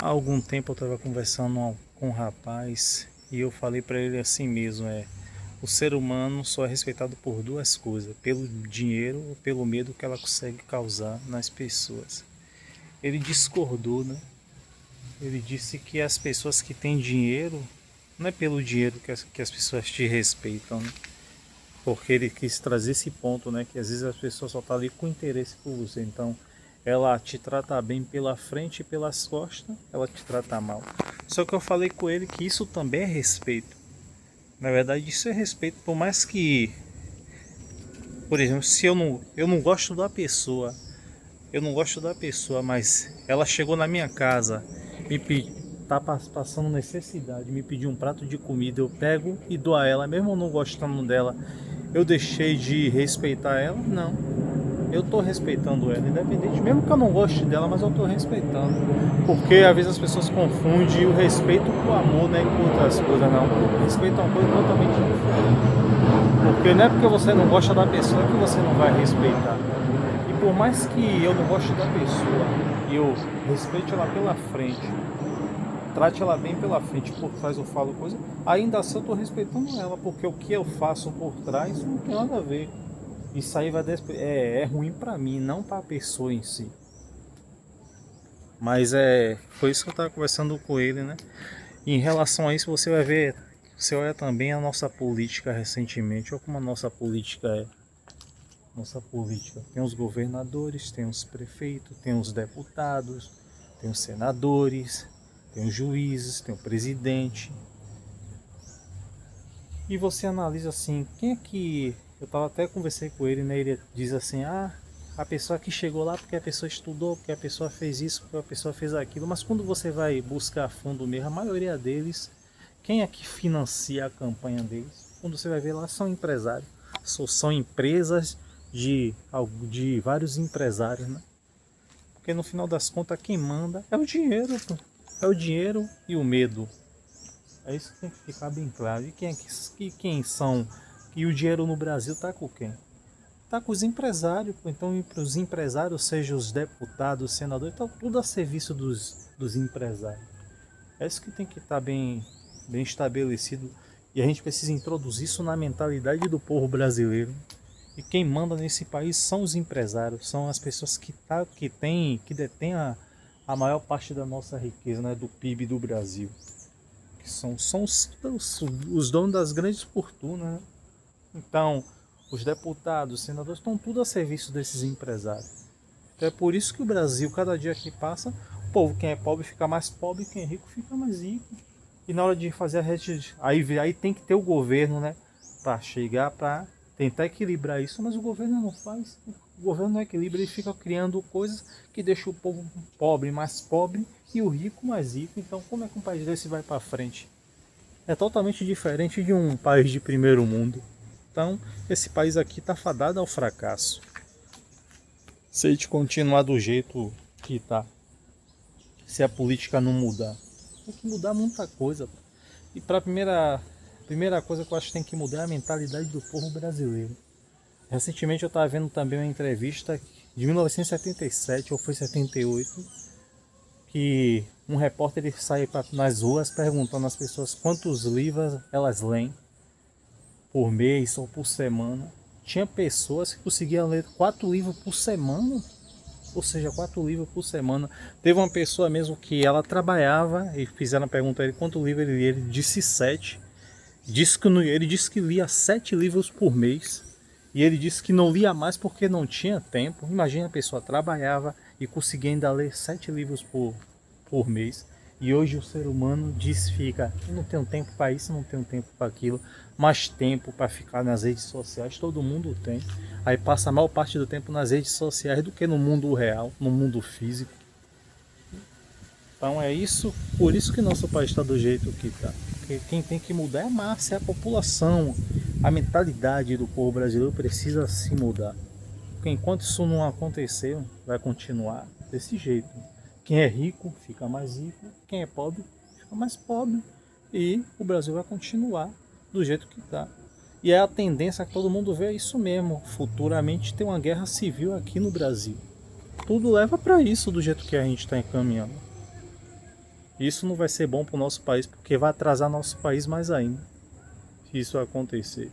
Há algum tempo eu estava conversando com um rapaz e eu falei para ele assim mesmo, o ser humano só é respeitado por duas coisas, pelo dinheiro ou pelo medo que ela consegue causar nas pessoas. Ele discordou, né? Ele disse que as pessoas que têm dinheiro, não é pelo dinheiro que as pessoas te respeitam, né? Porque ele quis trazer esse ponto, né? Que às vezes as pessoas só estão ali com interesse por você. Então, ela te trata bem pela frente e pelas costas, ela te trata mal. Só que eu falei com ele que isso também é respeito. Na verdade, isso é respeito, por mais que, por exemplo, se eu não gosto da pessoa, eu não gosto da pessoa, mas ela chegou na minha casa, me tá passando necessidade, me pediu um prato de comida, eu pego e dou a ela, mesmo eu não gostando dela, eu deixei de respeitar ela? Não. Eu tô respeitando ela, independente, mesmo que eu não goste dela, mas eu tô respeitando. Porque às vezes as pessoas confundem o respeito com o amor, né? Com outras coisas, não. Respeito é uma coisa totalmente diferente. Porque não é porque você não gosta da pessoa que você não vai respeitar. E por mais que eu não goste da pessoa e eu respeite ela pela frente, trate ela bem pela frente, por trás eu falo coisa, ainda assim eu tô respeitando ela, porque o que eu faço por trás não tem nada a ver. Isso aí é ruim pra mim, não pra pessoa em si. Mas foi isso que eu tava conversando com ele, né? E em relação a isso, você vai ver, você olha também a nossa política recentemente, olha como a nossa política é. Nossa política tem os governadores, tem os prefeitos, tem os deputados, tem os senadores, tem os juízes, tem o presidente. E você analisa assim, quem é que... Eu tava até conversei com ele, né? Ele diz assim, a pessoa que chegou lá porque a pessoa estudou, porque a pessoa fez isso, porque a pessoa fez aquilo. Mas quando você vai buscar a fundo mesmo, a maioria deles, quem é que financia a campanha deles? Quando você vai ver lá, são empresários. São empresas de vários empresários, né? Porque no final das contas, quem manda é o dinheiro, pô. É o dinheiro e o medo. É isso que tem que ficar bem claro. E quem são? E o dinheiro no Brasil tá com quem? Tá com os empresários. Então, os empresários, seja os deputados, os senadores, tá tudo a serviço dos empresários. É isso que tem que estar bem estabelecido. E a gente precisa introduzir isso na mentalidade do povo brasileiro. E quem manda nesse país são os empresários, são as pessoas que detêm a maior parte da nossa riqueza, né, do PIB do Brasil. Que são os donos das grandes fortunas, né? Então, os deputados, os senadores estão tudo a serviço desses empresários. Então é por isso que o Brasil, cada dia que passa, o povo, quem é pobre fica mais pobre, quem é rico fica mais rico. E na hora de fazer a rede, aí tem que ter o governo, né, para chegar, para tentar equilibrar isso, mas o governo não faz. O governo não equilibra, ele fica criando coisas que deixam o povo pobre mais pobre e o rico mais rico. Então, como é que um país desse vai para frente? É totalmente diferente de um país de primeiro mundo. Então, esse país aqui está fadado ao fracasso. Se a gente continuar do jeito que está, se a política não mudar, tem que mudar muita coisa. E para a primeira coisa que eu acho que tem que mudar é a mentalidade do povo brasileiro. Recentemente eu estava vendo também uma entrevista de 1977 ou foi 78, que um repórter ele sai nas ruas perguntando às pessoas quantos livros elas leem por mês ou por semana. Tinha pessoas que conseguiam ler 4 livros por semana, ou seja, 4 livros por semana. Teve uma pessoa mesmo que ela trabalhava e fizeram a pergunta a ele quanto livro ele lia, ele disse 7. Ele disse que lia 7 livros por mês. E ele disse que não lia mais porque não tinha tempo. Imagina, a pessoa trabalhava e conseguia ainda ler 7 livros por mês. E hoje o ser humano fica, eu não tenho tempo para isso, não tenho tempo para aquilo, mais tempo para ficar nas redes sociais, todo mundo tem. Aí passa a maior parte do tempo nas redes sociais do que no mundo real, no mundo físico. Então é isso, por isso que nosso país está do jeito que está. Porque quem tem que mudar é a massa, é a população. A mentalidade do povo brasileiro precisa se mudar. Porque enquanto isso não acontecer, vai continuar desse jeito. Quem é rico fica mais rico, quem é pobre fica mais pobre. E o Brasil vai continuar do jeito que está. E é a tendência que todo mundo vê é isso mesmo. Futuramente ter uma guerra civil aqui no Brasil. Tudo leva para isso do jeito que a gente está encaminhando. Isso não vai ser bom para o nosso país, porque vai atrasar nosso país mais ainda, se isso acontecer.